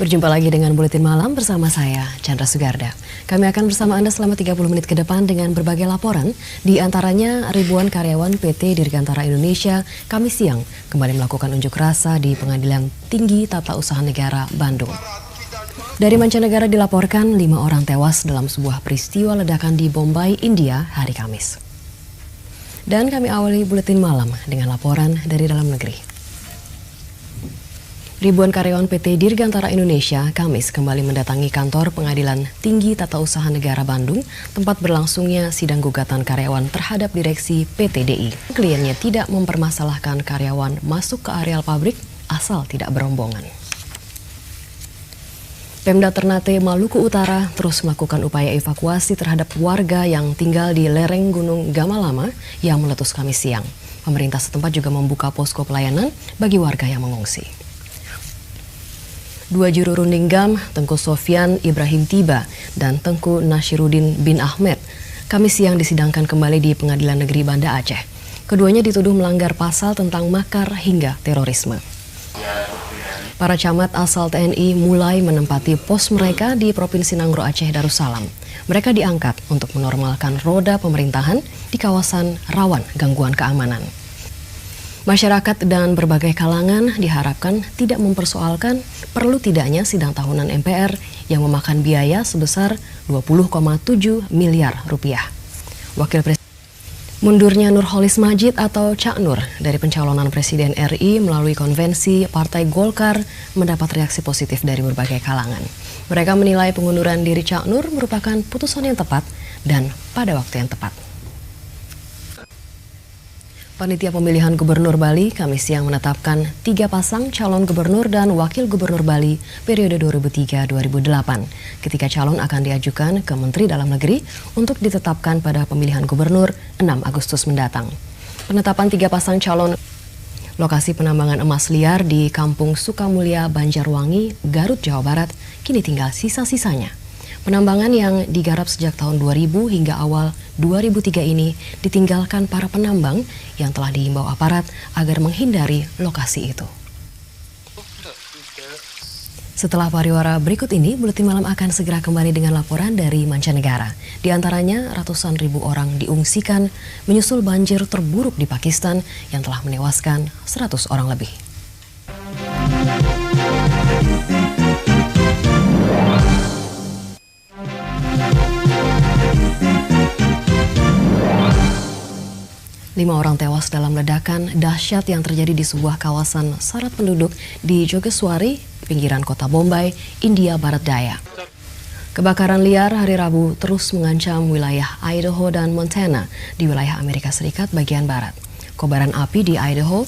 Berjumpa lagi dengan Buletin Malam bersama saya, Chandra Sugarda. Kami akan bersama Anda selama 30 menit ke depan dengan berbagai laporan, di antaranya ribuan karyawan PT Dirgantara Indonesia Kamis siang kembali melakukan unjuk rasa di Pengadilan Tinggi Tata Usaha Negara Bandung. Dari mancanegara dilaporkan 5 orang tewas dalam sebuah peristiwa ledakan di Bombay, India hari Kamis. Dan kami awali Buletin Malam dengan laporan dari dalam negeri. Ribuan karyawan PT Dirgantara Indonesia Kamis kembali mendatangi kantor Pengadilan Tinggi Tata Usaha Negara Bandung, tempat berlangsungnya sidang gugatan karyawan terhadap direksi PT DI. Kliennya tidak mempermasalahkan karyawan masuk ke areal pabrik asal tidak berombongan. Pemda Ternate Maluku Utara terus melakukan upaya evakuasi terhadap warga yang tinggal di lereng Gunung Gamalama yang meletus Kamis siang. Pemerintah setempat juga membuka posko pelayanan bagi warga yang mengungsi. 2 juru runding GAM, Tengku Sofyan Ibrahim Tiba dan Tengku Nashiruddin bin Ahmed, Kamis siang disidangkan kembali di Pengadilan Negeri Banda Aceh. Keduanya dituduh melanggar pasal tentang makar hingga terorisme. Para camat asal TNI mulai menempati pos mereka di Provinsi Nangro Aceh Darussalam. Mereka diangkat untuk menormalkan roda pemerintahan di kawasan rawan gangguan keamanan. Masyarakat dan berbagai kalangan diharapkan tidak mempersoalkan perlu tidaknya sidang tahunan MPR yang memakan biaya sebesar 20,7 miliar rupiah. Wakil Presiden mundurnya Nurholis Majid atau Cak Nur dari pencalonan Presiden RI melalui konvensi Partai Golkar mendapat reaksi positif dari berbagai kalangan. Mereka menilai pengunduran diri Cak Nur merupakan putusan yang tepat dan pada waktu yang tepat. Panitia Pemilihan Gubernur Bali Kamis siang menetapkan 3 pasang calon gubernur dan wakil gubernur Bali periode 2003-2008. Ketika calon akan diajukan ke Menteri Dalam Negeri untuk ditetapkan pada pemilihan gubernur 6 Agustus mendatang. Penetapan 3 pasang calon lokasi penambangan emas liar di Kampung Sukamulya, Banjarwangi, Garut, Jawa Barat kini tinggal sisa-sisanya. Penambangan yang digarap sejak tahun 2000 hingga awal 2003 ini ditinggalkan para penambang yang telah diimbau aparat agar menghindari lokasi itu. Setelah pariwara berikut ini, Buletin Malam akan segera kembali dengan laporan dari mancanegara. Di antaranya, ratusan ribu orang diungsikan menyusul banjir terburuk di Pakistan yang telah menewaskan 100 orang lebih. Lima orang tewas dalam ledakan dahsyat yang terjadi di sebuah kawasan syarat penduduk di Jogeswari, pinggiran kota Bombay, India Barat Daya. Kebakaran liar hari Rabu terus mengancam wilayah Idaho dan Montana di wilayah Amerika Serikat bagian barat. Kobaran api di Idaho,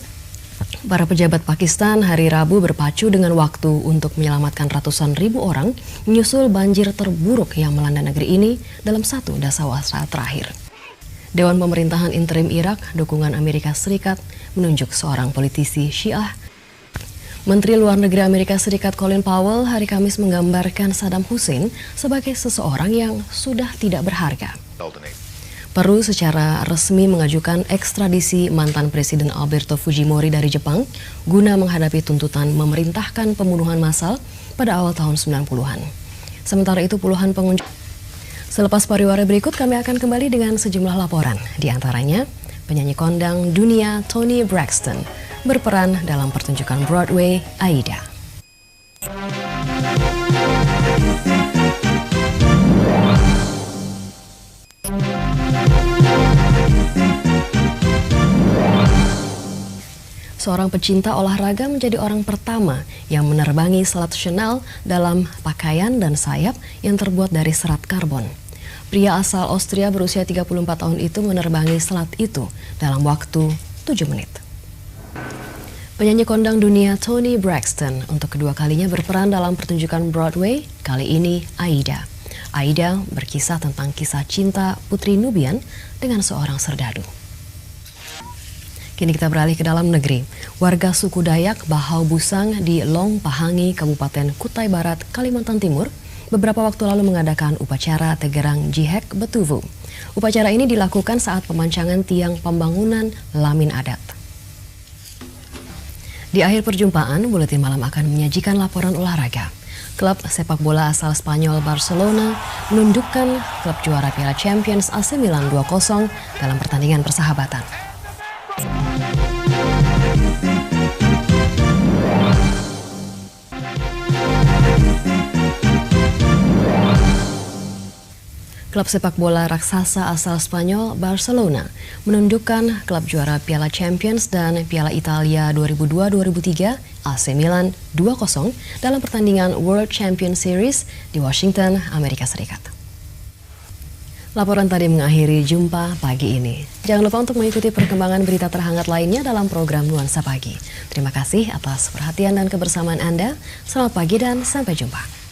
para pejabat Pakistan hari Rabu berpacu dengan waktu untuk menyelamatkan ratusan ribu orang menyusul banjir terburuk yang melanda negeri ini dalam satu dasawarsa terakhir. Dewan Pemerintahan Interim Irak, dukungan Amerika Serikat, menunjuk seorang politisi Syiah. Menteri Luar Negeri Amerika Serikat Colin Powell hari Kamis menggambarkan Saddam Hussein sebagai seseorang yang sudah tidak berharga. Peru secara resmi mengajukan ekstradisi mantan Presiden Alberto Fujimori dari Jepang guna menghadapi tuntutan memerintahkan pembunuhan massal pada awal tahun 90-an. Sementara itu puluhan pengunjung. Selepas pariwara berikut kami akan kembali dengan sejumlah laporan. Di antaranya, penyanyi kondang dunia Toni Braxton berperan dalam pertunjukan Broadway Aida. Seorang pecinta olahraga menjadi orang pertama yang menerbangi selat Chanel dalam pakaian dan sayap yang terbuat dari serat karbon. Pria asal Austria berusia 34 tahun itu menerbangi selat itu dalam waktu 7 menit. Penyanyi kondang dunia Toni Braxton untuk kedua kalinya berperan dalam pertunjukan Broadway, kali ini Aida. Aida berkisah tentang kisah cinta putri Nubian dengan seorang serdadu. Kini kita beralih ke dalam negeri. Warga suku Dayak Bahau Busang di Long Pahangi, Kabupaten Kutai Barat, Kalimantan Timur, beberapa waktu lalu mengadakan upacara Tegerang Jihek Betuvu. Upacara ini dilakukan saat pemancangan tiang pembangunan Lamin Adat. Di akhir perjumpaan, Buletin Malam akan menyajikan laporan olahraga. Klub sepak bola asal Spanyol Barcelona menundukkan klub juara Piala Champions AC Milan 2-0 dalam pertandingan persahabatan. Klub sepak bola raksasa asal Spanyol Barcelona menundukkan klub juara Piala Champions dan Piala Italia 2002-2003 AC Milan 2-0 dalam pertandingan World Champion Series di Washington, Amerika Serikat. Laporan tadi mengakhiri jumpa pagi ini. Jangan lupa untuk mengikuti perkembangan berita terhangat lainnya dalam program Nuansa Pagi. Terima kasih atas perhatian dan kebersamaan Anda. Selamat pagi dan sampai jumpa.